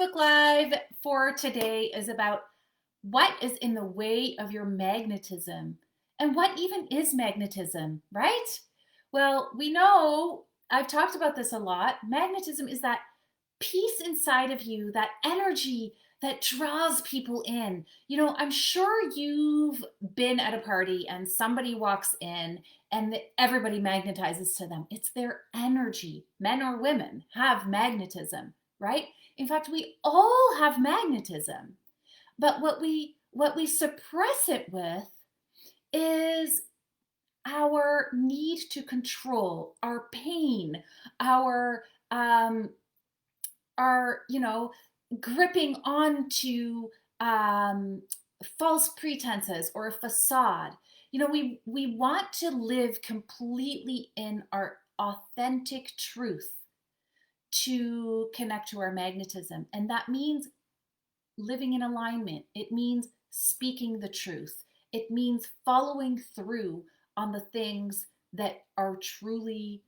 Facebook Live for today is about what is in the way of your magnetism and what even is magnetism, right? Well, we know, I've talked about this a lot. Magnetism is that peace inside of you, that energy that draws people in. I'm sure you've been at a party and somebody walks in and everybody magnetizes to them. It's their energy. Men or women have magnetism, right? In fact, we all have magnetism. But what we suppress it with is our need to control, our pain, our um, our gripping onto false pretenses or a facade. We want to live completely in our authentic truth to connect to our magnetism, and that means living in alignment. It means speaking the truth. It means following through on the things that are truly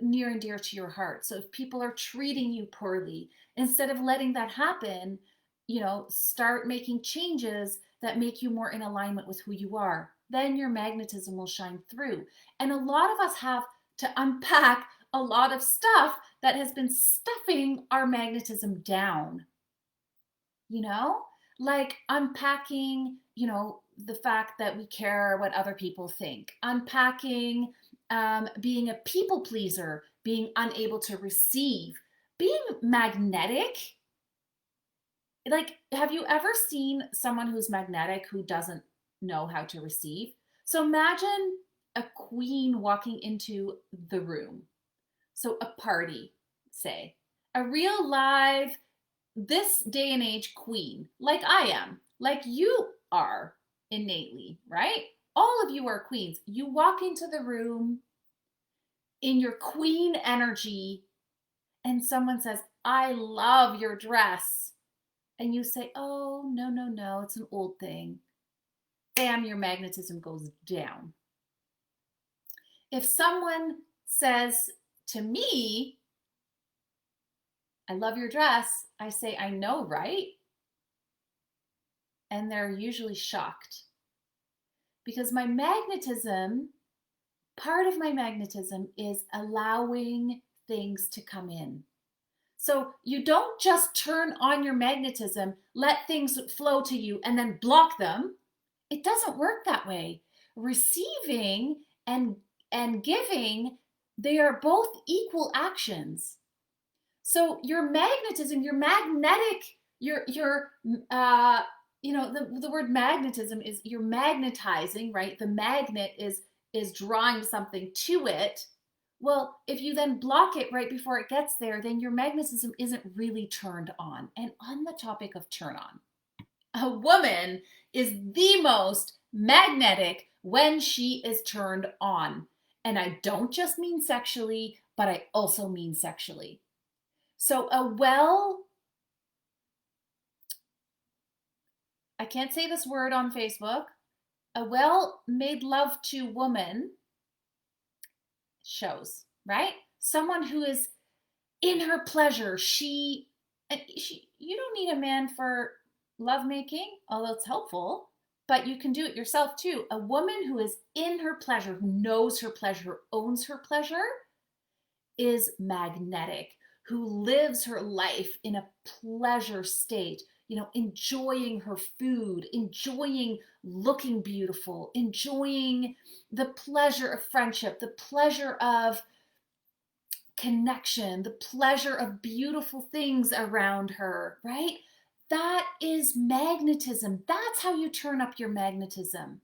near and dear to your heart. So if people are treating you poorly, instead of letting that happen, start making changes that make you more in alignment with who you are. Then your magnetism will shine through. And a lot of us have to unpack a lot of stuff that has been stuffing our magnetism down, like unpacking, the fact that we care what other people think, unpacking being a people pleaser, being unable to receive, being magnetic. Like, have you ever seen someone who's magnetic who doesn't know how to receive? So imagine a queen walking into the room. So a party, say, a real live, this day and age queen, like I am, like you are innately, right? All of you are queens. You walk into the room in your queen energy and someone says, "I love your dress." And you say, "Oh, no, no, no, it's an old thing." Bam, your magnetism goes down. If someone says to me, "I love your dress," I say, "I know, right?" And they're usually shocked because part of my magnetism is allowing things to come in. So you don't just turn on your magnetism, let things flow to you, and then block them. It doesn't work that way. Receiving and giving, they are both equal actions. So your magnetism, your magnetic, your the word magnetism is you're magnetizing, right? The magnet is drawing something to it. Well, if you then block it right before it gets there, then your magnetism isn't really turned on. And on the topic of turn on, a woman is the most magnetic when she is turned on. And I don't just mean sexually, but I also mean sexually. So I can't say this word on Facebook, a well made love to woman shows, right? Someone who is in her pleasure. You don't need a man for lovemaking, although it's helpful, but you can do it yourself too. A woman who is in her pleasure, who knows her pleasure, owns her pleasure, is magnetic, who lives her life in a pleasure state, enjoying her food, enjoying looking beautiful, enjoying the pleasure of friendship, the pleasure of connection, the pleasure of beautiful things around her, right? That is magnetism. That's how you turn up your magnetism.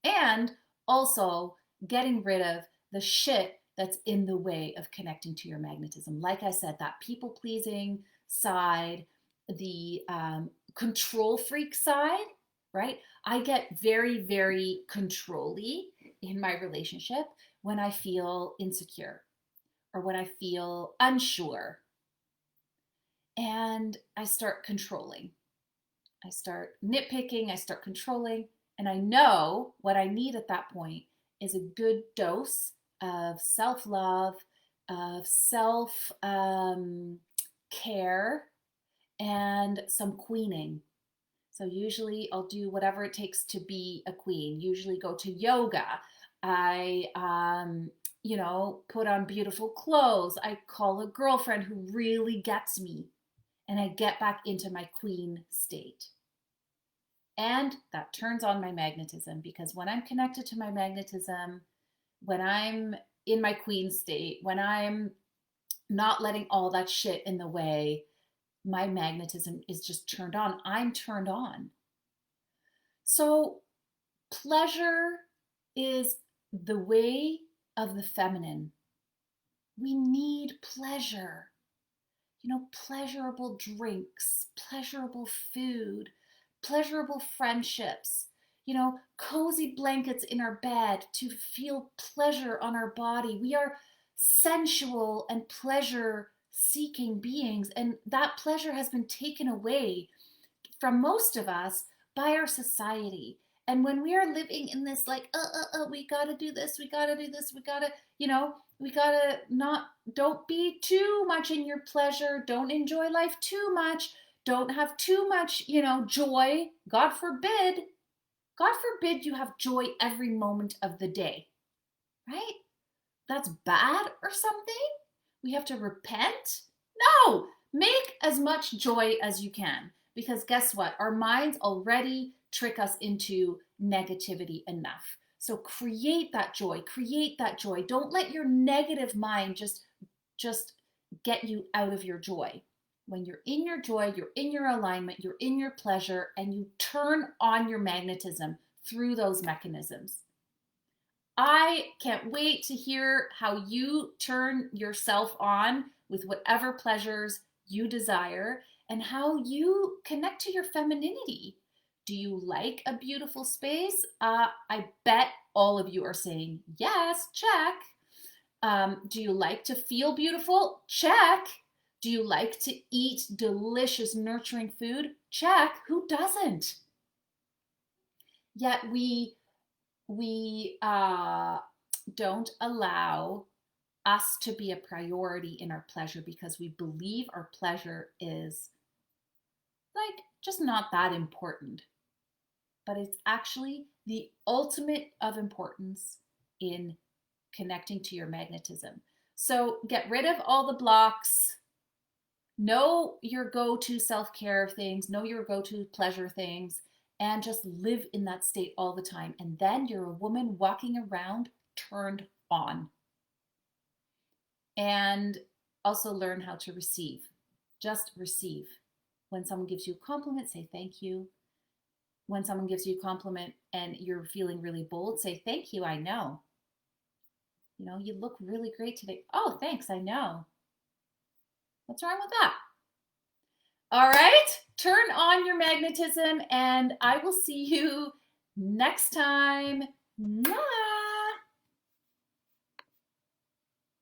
And also getting rid of the shit that's in the way of connecting to your magnetism. Like I said, that people pleasing side, the control freak side, right? I get very, very controlly in my relationship when I feel insecure or when I feel unsure. And I start controlling. I start nitpicking, I start controlling, and I know what I need at that point is a good dose of self love, of self care, and some queening. So usually I'll do whatever it takes to be a queen. Usually go to yoga. I, put on beautiful clothes. I call a girlfriend who really gets me, and I get back into my queen state. And that turns on my magnetism because when I'm connected to my magnetism, when I'm in my queen state, when I'm not letting all that shit in the way, my magnetism is just turned on. I'm turned on. So, pleasure is the way of the feminine. We need pleasure. Pleasurable drinks, pleasurable food, pleasurable friendships, cozy blankets in our bed to feel pleasure on our body. We are sensual and pleasure seeking beings, and that pleasure has been taken away from most of us by our society. And when we are living in this, like, we gotta do this, we gotta do this, we gotta, we gotta not, don't be too much in your pleasure, don't enjoy life too much, don't have too much, joy. God forbid you have joy every moment of the day, right? That's bad or something? We have to repent? No, make as much joy as you can. Because guess what? Our minds already trick us into negativity enough. So create that joy, create that joy. Don't let your negative mind just get you out of your joy. When you're in your joy, you're in your alignment, you're in your pleasure, and you turn on your magnetism through those mechanisms. I can't wait to hear how you turn yourself on with whatever pleasures you desire and how you connect to your femininity. Do you like a beautiful space? I bet all of you are saying yes, check. Do you like to feel beautiful? Check. Do you like to eat delicious, nurturing food? Check. Who doesn't? Yet we don't allow us to be a priority in our pleasure because we believe our pleasure is like just not that important. But it's actually the ultimate of importance in connecting to your magnetism. So get rid of all the blocks. Know your go to self care things, know your go to pleasure things, and just live in that state all the time. And then you're a woman walking around turned on. And also learn how to receive. Just receive. When someone gives you a compliment, say thank you. When someone gives you a compliment and you're feeling really bold, say thank you, I know. You look really great today. Oh, thanks, I know. What's wrong with that? All right, turn on your magnetism, and I will see you next time. Mwah!